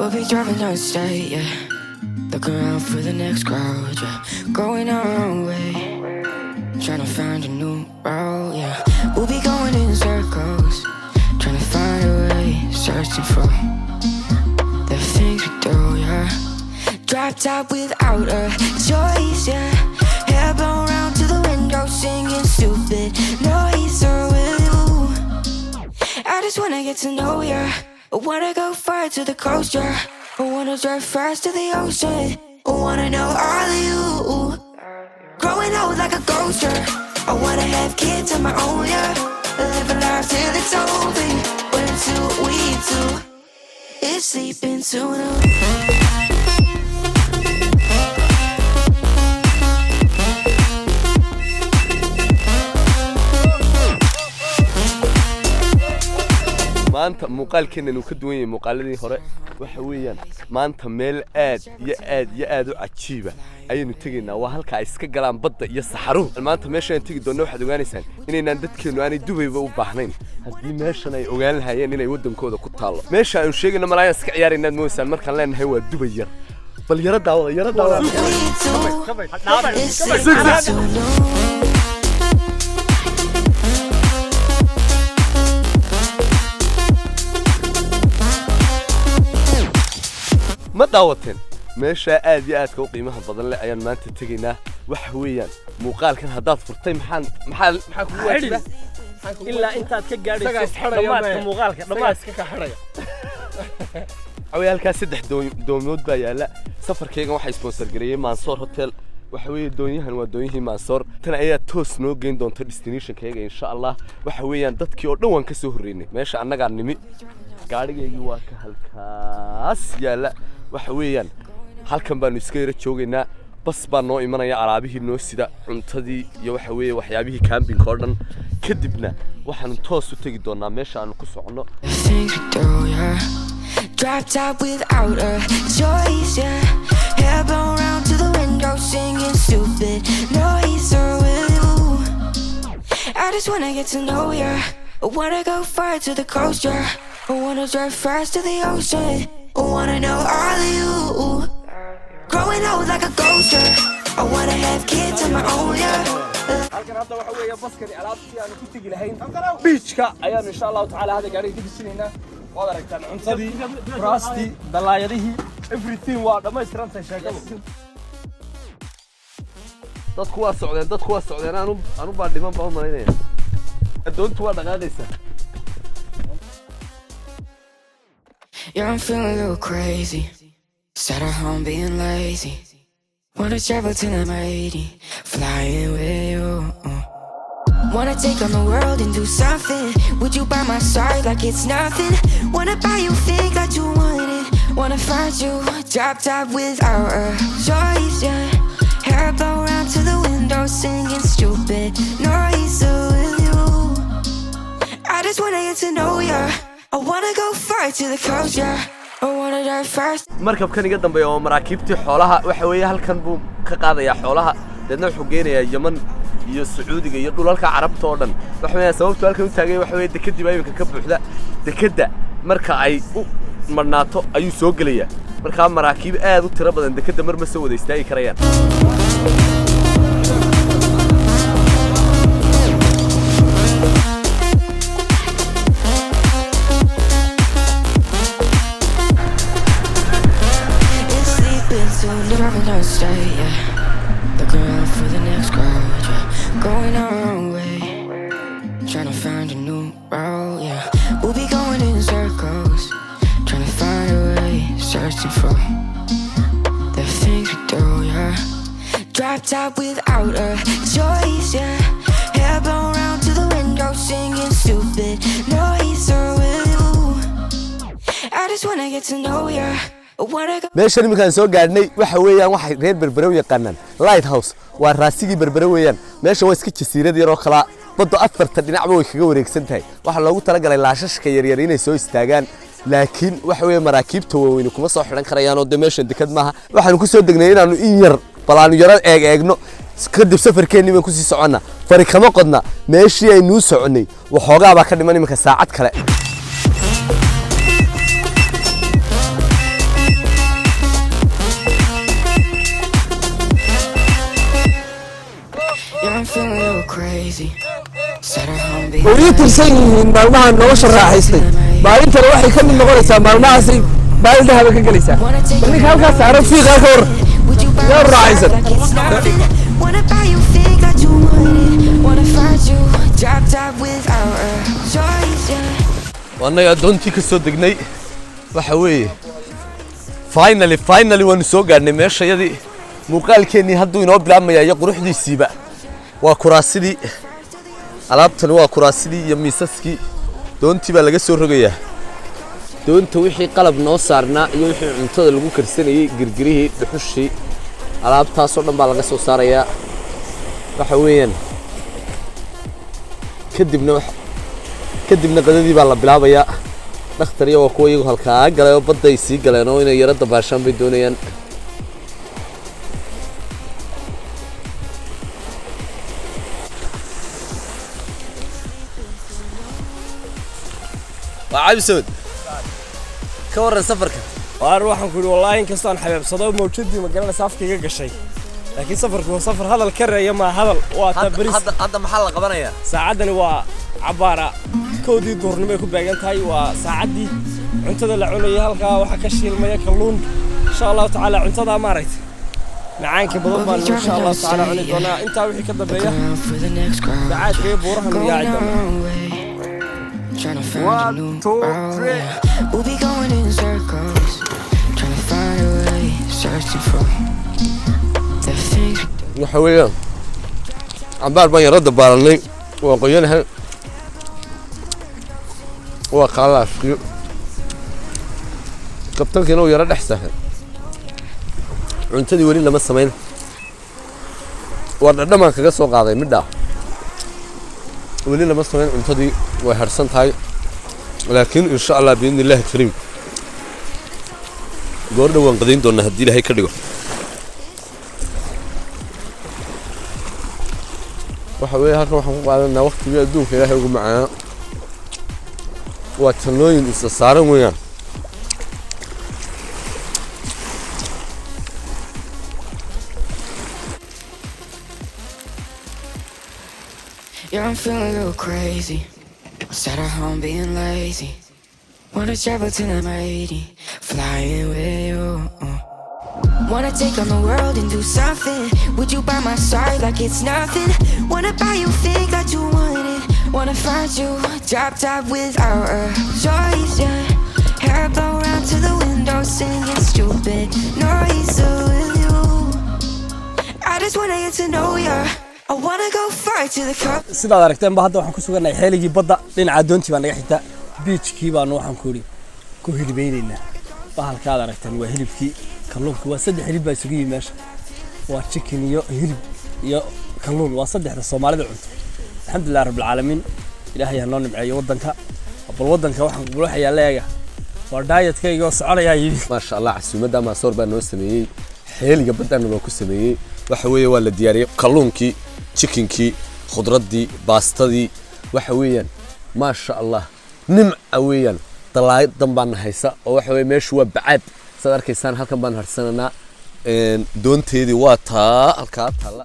We'll be driving down the state, yeah. Looking around for the next crowd, yeah. Going our own way, trying to find a new route, yeah. We'll be going in circles, trying to find a way, searching for the things we do, yeah. Drop top without a choice, yeah. Hair blown round to the window, singing stupid noise. Or will you? I just wanna get to know ya. I wanna go far to the coast, yeah. I wanna drive fast to the ocean. I wanna know all of you. Growing old like a ghost, yeah. I wanna have kids of my own, yeah. Live a life till it's over. But until we do, it's sleeping sooner. maanta muuqaalkeena uu ka duwan yahay muuqaaladii hore waxa weeyaan maanta meel aad u cajiiba ayaynu tegaynaa waa halka ay iska galaan badda iyo saxaruhu maanta meeshaan tagi doona waxaad ogaanaysaan inaynaan dadkeenu aanay Dubayba u baahnayn haddii meeshan ay ogaan lahaayeen inay wadankooda ku taalo meesha aan sheegayna malaayaan iska ciyaaraynaa mooysan markaan leenahay waa Dubay yar bal yarada ما داوتين meesha aad iyo aad ka qiimaha badan leh ayaan maanta tegaynaa wax weeyaan muuqaalkan hadaad furtay maxaa ku waajiba ilaa intaad ka gaadhayso dhamaadka muuqaalka dhamaadka ka xiraya awayalka saddex doomood baa yaala safarkayga waxa sponsor gareeyay Mansoor Hotel waxa weeye doonyahan waa doonyihii Mansoor tan ayaa toos noo geyn doonta destination-kayga insha Allah waxa weeyaan dadkii oo dhan waan ka soo horeynay meesha annaga nimi gaarigaygii waa ka halkaas yaala waxa weeyaan halkan baanu iska yara joogaynaa bas baa noo imanaya alaabihii noo sida cuntadii iyo waxa weeye waxyaabihii camping oo dhan kadibna waxaan toos u tagi doonaa meesha aan ku socono Drop top without a choice, yeah. Hair blown round to the window, singing stupid noise. Or will you? I just wanna get to know ya. I wanna go far to the coast, yeah. I wanna drive fast to the ocean. I wanna know all of you. Growing old like a ghost, yeah. I wanna have kids of my own, yeah. halkan hadda waxa weeye baskani alaabtii aan ku tagi lahayn beachka ayaan insha Allah taala hada gaari dibisinaynaa wada aragtaan cuntadii raasti dalaayadihii everything waa dhamaystirantahay sheekadu dadku waa socdeen aanu baa dhiman baa marinaya adoontu waa dhaqaadaysa Yeah, I'm feeling a little crazy. Sat at home being lazy. Wanna travel till I'm 80, flying with you. Wanna take on the world and do something. Would you by my side like it's nothing? Wanna buy you things that you wanted. Wanna find you, drop top without a choice, yeah. Hair blow round to the window, singing stupid noise. So will you? I just wanna get to know ya. I wanna go far to the coast, yeah. I wanna drive fast. markabkan iga dambeeyo oo maraakiibtii xoolaha waxa weeye halkan buu ka qaadayaa xoolaha dadna wuxuu geenayaa Yemen iyo Sacuudiga iyo dhulalka Carabta oo dhan waxa weeye sababtu halkan u taagay waxa weeye dekadii baa iminka ka buuxda dekada marka ay u marnaato ayuu soo galayaa marka maraakiib aad u tiro badan dekada mar ma soo wada istaagi karayaan Driving down the state, yeah. Looking around for the next crowd, yeah. Going our own way, trying to find a new route, yeah. We'll be going in circles, trying to find a way, searching for the things we do, yeah. Drop top without a choice, yeah. Hair blown round to the window, singing stupid noise. Or will you? I just wanna get to know ya. meeshan iminkaan soo gaadhnay waxa weeyaan waxay reer berberow yaqaanaan lighthouse waa raasigii berberow weeyaan meesha waa iska jasiirad yar oo kala baddo afarta dhinacba way kaga wareegsan tahay waxa loogu talagalay laashashka yaryar inay soo istaagaan laakiin waxa weeye maraakiibta waaweyn kuma soo xiran karayaan oo meeshan dekad maaha waxaan ku soo degnay inaanu in yar balaanu yar eegno kadib safarkeennii baan ku sii soconnaa fari kama qodna meeshii ay nuu soconay waxoogaa baa ka dhiman iminka saacad kale Yeah, I'm feeling a little crazy. Sat at home being way tirsan yihiin maalmahan nolosha raaxaystay maalintana waxay ka mid noqonaysaa maalmahaasi maalin dahaba ka gelaysaa ninka halkaas saaran fiiqa ka hor Would you buy yaa my raacaysan side like it's nothing? Wanna buy you think that you want it. Wanna find you drop top without a choice, yeah. waanaga doontii ka soo degnay waxa weeye finally waanu soo gaadhnay meeshayadii muuqaalkeennii hadduu inoo bilaabmaya iyo quruxdiisiiba waa kuraasidii alaabtani waa kuraasidii iyo miisaskii doontii baa laga soo rogayaa doonta wixii qalab noo saarnaa iyo wixii cuntada lagu karsanayay girgirihii dhuxushii alaabtaasoo dhan baa laga soo saarayaa waxa weeyaan kadibna qadadii baa la bilaabayaa dhakhtar iyo waa kuwa iyagu halkaa galay oo badda ay sii galeen oo inay yaro dabaashaan bay doonayaan waa cabi sawd ka warran safarka waan waxaan ku yidhi wallaahi inkastoo aan xabeebsado mawjadii magaranaysa afkayga gashay laakiin safarku waa safar hadal ka reeya maa hadal waa tabaris hadda maxaa la qabanayaa saacaddani waa cabaara kowdii duhurnimo ay ku beegan tahay waa saacaddii cuntada la cunayay halkaa waxaa ka shiilmaya kalluun insha allahu tacaala cuntadaa maaragtay macaanka badan baan insha allahu tacaala cuni doonaa intaa wixii ka dambeeya dacaadka iyo buuraha magaaci doona Trying to find a new road, yeah. We'll be going in circles, trying to find a way, searching for the things. waxa weeyaan cabaar baan yaro dabaalanay waa qoyanahay waa qaalaashkiyo kabtankiina uu yaro dhex sahay cuntadii weli lama samayn waa dhadhamaan kaga soo qaaday midhaa weli lama samayn cuntadii way harsan tahay laakiin insha allah biidni illaahi kariim goor dhowaan qadayn doonaa haddii ilaahay ka dhigo waxa weeye halkan waxaan ku qaadanaa waqtigii adduunka ilaahay ugu macaana waa jannooyin isa saaran weeyaan Yeah, I'm feeling a little crazy. Sat at home being lazy. Wanna travel till I'm 80, flying with you. Wanna take on the world and do something. Would you by my side like it's nothing? Wanna buy you think that you want it. Wanna find you drop top without a choice, yeah. Hair blow round to the window, singing stupid noise with you. I just wanna get to know ya. I wanna go far to the cup. sidaad aragteen ba hadda waxaan ku sugannahay xeeligii badda dhinaca doontii baa naga xigta beachkii baan waxaan ku hilibeynaynaa bahalkaad aragteen waa hilibkii kalluunka waa saddex hilib baa isugu yimid meesha waa chicken iyo hilib iyo kalluun waa saddexda Soomaalida cunto alxamdulillah rabbil caalamiin ilaahay ha noo nimceeyo wadanka bal wadanka waxaan ku buuxayaa leega waa dietkayga oo soconaya yidi maasha allah casuumada maasoor baa noo sameeyey xeeliga baddana loo ku sameeyey waxa weeye waa la diyaariyey kalluunkii chickenkii khudradii baastadii waxa weeyaan maasha allah nimca weeyaan dalaayad dan baan haysa oo waxa weeye meeshu waa bacaad saad arkaysaan halkan baan harsananaa doonteedii waa taa halkaa taalla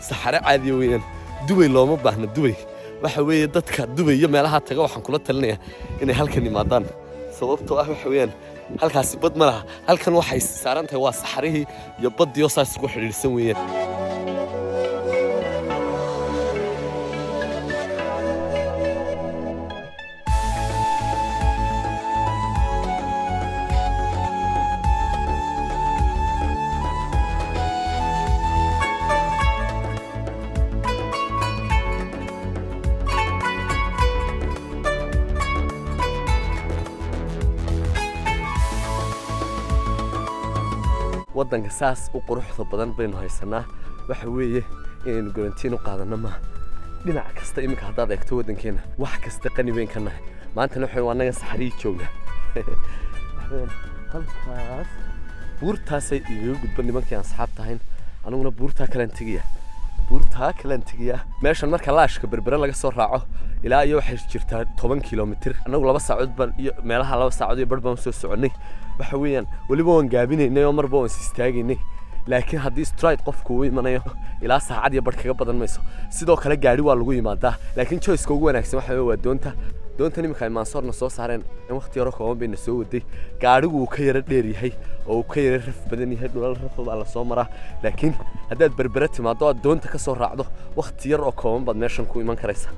saxare caadi weeyaan dubay looma baahna dubay waxa weeye dadka dubay iyo meelaha taga waxaan kula talinayaa inay halkan yimaadaan sababtoo ah waxa weeyaan halkaasi bad ma laha halkan waxay saaran tahay waa saxarihii iyo baddiyo saas isku xidhiidhsan weeyaan waddanka saas u quruxda badan baynu haysanaa waxa weeye inaynu garantiin u qaadano ma dhinac kasta iminka haddaad eegto waddankeena wax kasta qani weyn ka nahay maantana waxay annaga saxarii joognaa halkaas buurtaasay igaga gudba nimankii aan asxaabta ahayn aniguna buurtaa kalaan tegayaa meeshan marka laashka berbere laga soo raaco ilaa iyo waxay jirtaa 10 kilomitir anagu 2 saacadood baan iyo meelaha 2 saacadood iyo bar baan soo soconay waxa weeyaan waliba waan gaabinaynay oo marba waan istaagnay laakiin haddii straight qofku uu imanayo ilaa saacad iyo bar kaga badan mayso sidoo kale gaari waa lagu yimaadaa laakiin choice-ka ugu wanaagsan waxa weeye waa doonta nimanka Mansoorna soo saareen in waqti yar kooban bayna soo waday gaarigu uu ka yara dheer yahay oo uu ka yara raf badan yahay dhulal raf baa la soo maraa laakiin haddaad berbere timaado aad doonta ka soo raacdo waqti yar oo kooban baad meeshan ku iman karaysaa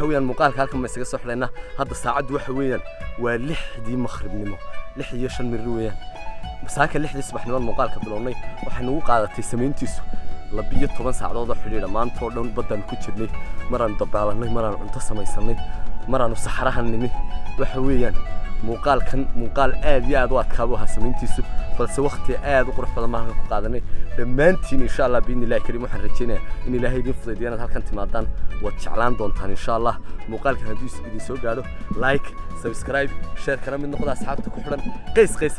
ويان مقال هالكم ما يسقى صح لنا هذا الساعد وحويان ولحدي مخربنمو لحدي يشن من رويان بس هاك لحدي صبحنا المقال كبلوني وحنو قاعدتي سمينتيسو لبيه 10 ساعدود خلينا ما انتو دون بدن ku jirnay maraan dabaalanay maraan cunto samaysanay maraan saxarahanimay waxa weeyaan muuqaal aad iyo aad u adkaabo ha samayntiisu balse waqti aad u qurux badan ma ku qaadanay dhamaantiin insha Allah biin ilaahay kariim waxaan rajaynayaa in ilaahay idin fududeeyo inaad halkan timaadaan wad jeclaan doontaan insha Allah muuqaalkan haddii idin soo gaaro like subscribe share kana mid noqda asxaabta ku xidhan qays